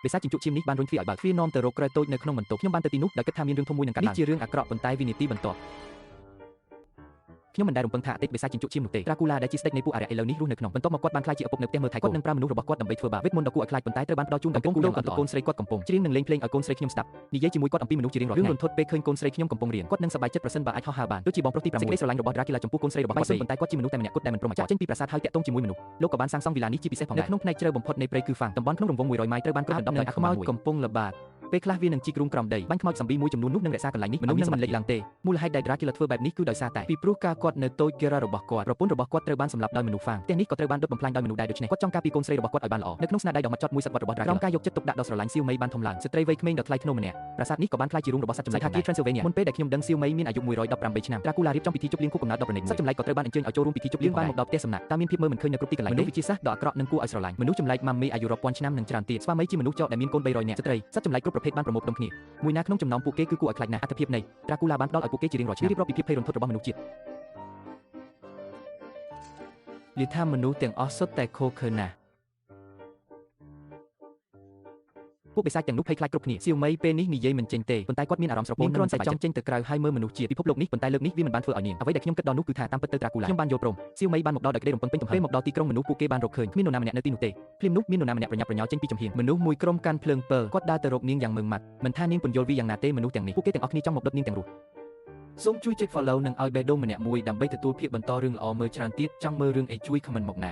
បិសាចជញ្ជក់ឈាមនេះបានរុញទ្វារឲ្យបើកទ្វារនាំទៅរកក្រែតូចនៅក្នុងបន្ទប់ខ្ញុំបានទៅទីនោះដោយគិតថាមានរឿងធំមួយនឹងកើតឡើងនេះជារឿងអាក្រក់ប៉ុន្តែវិនាទីបន្ទាប់ខ្ញុំមិនដែលរំពឹងថាអតីតបិសាចជញ្ជក់ឈាមនោះទេ Dracula ដែលជាស្ដេចនៃពួកអារក្សឥឡូវនេះរស់នៅក្នុងបន្ទាប់មកគាត់បានក្លាយជាឪពុកនៅផ្ទះមើលថែគាត់នឹងប្រើមនុស្សរបស់គាត់ដើម្បីធ្វើបាបវេទមន្តដ៏គួរឲ្យខ្លាចប៉ុន្តែត្រូវបានផ្ដល់ជូនដល់កូនកូនស្រីគាត់កំពុងច្រៀងនិងលេងភ្លេងឲ្យកូនស្រីខ្ញុំស្ដាប់និយាយជាមួយគាត់អំពីមនុស្សជារៀងរាល់ថ្ងៃរឿងរន្ធត់ពេលឃើញកូនស្រីខ្ញុំកំពុងរៀនគាត់នឹងសប្បាយចិត្តប្រសិនបើអាចហោះហើរបានដូចជាបងប្រុសទី6សេចក្តីស្រឡាញ់របស់ Dracula ចំពោះកូនស្រីរបស់គាត់ប៉ុន្តែគាត់ជាមនុស្សតែម្នាក់គត់ដែលមិនព្រមចាក់ចេញពីប្រាសាទហើយតាក់ទងជាមួយមនុស្សលោកក៏បានសាងសង់វីឡានេះជាពិសេសផងដែរនៅក្នុងផ្នែកជ្រៅបំផុតនៃព្រៃគឺហ្វាំងតំបន់ក្នុងរង្វង់100ម៉ៃល៍ត្រូវបានគ្របដណ្ដប់ដោយអាខ្មោចកំពុងល្បាតពេលខ្លះវានឹងជីករូងក្រោមដីបាញ់ខ្មោចសំប៊ីមួយចំនួននោះនឹងរក្សាកន្លែងនេះមនុស្សនឹងមិនលេចឡើងទេមូលហេតុដែល Dracula ធ្វើបែបនេះគឺដោយសារតែពីព្រោះការគាត់នៅតូច Geralt របស់គាត់ប្រពន្ធរបស់គាត់ត្រូវបានសម្លាប់ដោយមនុស្សហ្វាំងផ្ទះនេះក៏ត្រូវបានដុតបំផ្លាញដោយមនុស្សដែរដូច្នេះគាត់ចង់ការពារកូនស្រីរបស់គាត់ឲ្យបានល្អនៅក្នុងស្នាដៃដ៏ហ្មត់ចត់មួយសតវត្សរបស់ Dracula ក្រោមការយកចិត្តទុកដាក់ដ៏ស្រឡាញ់សៀវមីបានធំឡើងស្ត្រីវ័យក្មេងដ៏ថ្លៃថ្នូរម្នាក់ប្រាសាទនេះក៏បានក្លាយជារូងរបស់សត្វចម្លែក Transylvania មុនពេលដែលខ្ញុំដឹងសៀវមីមានអាយុ118ឆ្នាំ Dracula រៀបចំពិធីជប់លៀងខួបកំណើតដ៏ប្រណីតសត្វចម្លែកក៏ត្រូវបានអញ្ជើញឲ្យចូលរួមពិធីជប់លៀងបានមកដល់ផ្ទះសំណាក់តែមានភាពមើលមិនឃើញនៅគ្រប់ទីកន្លែងមនុស្សវិទ្យាសាស្ត្រដ៏អាក្រក់និងគួរឲ្យស្រឡាញ់មនុស្សចម្លែកម៉ាំមីអាយុរាប់ពាន់ឆ្នាំនិងច្រើនទៀតស្វាមីជាមនុស្សចោកដែលមានកូន300នាក់ស្ត្រីសត្វចម្លែកគ្រប់ប្រភេទបានប្រមូលផ្ដុំគ្នាមួយណាក្នុងចំណោមពួកគេគឺគួរឲ្យខ្លាចណាស់អត្ថភាពនៃ Dracula បានផ្ដល់ឲ្យពួកគេជារៀងរាល់ឆ្នាំរៀបរាប់ពីភាពភ័យរន្ធត់របស់មនុស្សជាតិលាថាមនុស្សទាំងអស់សុទ្ធតែខូខើណាស់ពួកបិសាចទាំងនោះភ័យខ្លាចគ្រប់គ្នាសៀវមីពេលនេះនិយាយមិនចេញទេប៉ុន្តែគាត់មានអារម្មណ៍ស្រពោនគ្រាន់តែចង់ចេញទៅក្រៅហើយមើលមនុស្សជាតិពិភពលោកនេះប៉ុន្តែលើកនេះវាមិនបានធ្វើឲ្យនាងអ្វីដែលខ្ញុំគិតដល់នោះគឺថាតាមពិតទៅ Dracula ខ្ញុំបានយល់ព្រមសៀវមីបានមកដល់ដោយក្តីរំពឹងពេញទំហឹងពេលមកដល់ទីក្រុងមនុស្សពួកគេបានរកឃើញគ្មាននរណាម្នាក់នៅទីនោះទេភ្លាមនោះមាននរណាម្នាក់ប្រញាប់ប្រញល់ចេញពីជំហានមនុស្សមួយក្រុមកាន់ភ្លើងពើគាត់ដើរទៅរកនាងយ៉ាងម៉ឺងម៉ាត់មិនថានាងពន្យល់វាយ៉ាងណាទេមនុស្សទាំងនេះពួកគេទាំងអស់គ្នាចង់មកដុតនាងទាំងរស់សូមជួយចុច follow និងឲ្យបេះដូងម្នាក់មួយដើម្បីទទួលភាពបន្តរឿងល្អមើលច្រើនទៀតចង់មើលរឿងអីជួយ comment មកណា